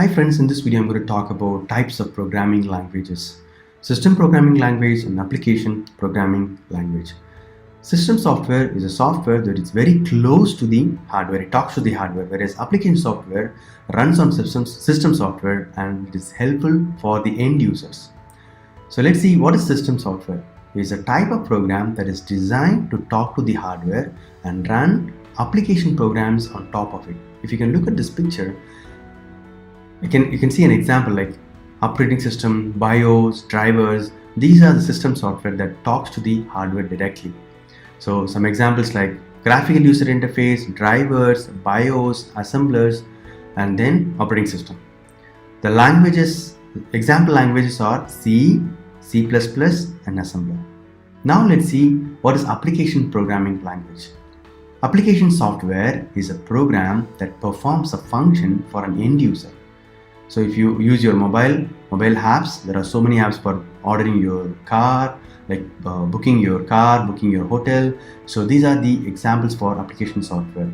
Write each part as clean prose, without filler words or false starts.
Hi friends, in this video I'm going to talk about types of programming languages. System programming language and application programming language. System software is a software that is very close to the hardware, it talks to the hardware, whereas application software runs on system software and it is helpful for the end users. So let's see what is system software. It is a type of program that is designed to talk to the hardware and run application programs on top of it. If you can look at this picture, you can see an example like operating system, BIOS, drivers. These are the system software that talks to the hardware directly. So some examples like graphical user interface, drivers, BIOS, assemblers, and then operating system. The languages, example languages are C, C++, and assembler. Now let's see what is application programming language. Application software is a program that performs a function for an end user. So if you use your mobile apps, there are so many apps for ordering your car, like booking your car, booking your hotel. So these are the examples for application software.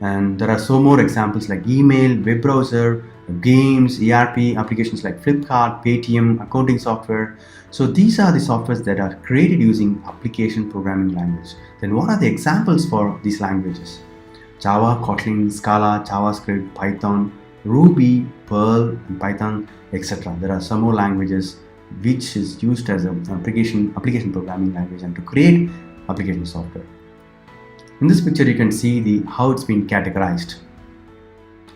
And there are so more examples like email, web browser, games, ERP, applications like Flipkart, Paytm, accounting software. So these are the softwares that are created using application programming language. Then what are the examples for these languages? Java, Kotlin, Scala, JavaScript, Python, Ruby, Perl, and Python, etc. There are some more languages which is used as an application programming language and to create application software. In this picture, you can see how it's been categorized,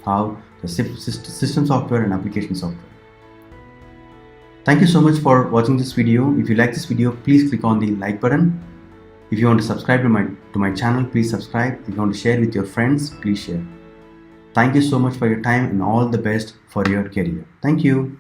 how the system software and application software. Thank you so much for watching this video. If you like this video, please click on the like button. If you want to subscribe to my channel, please subscribe. If you want to share with your friends, please share. Thank you so much for your time and all the best for your career. Thank you.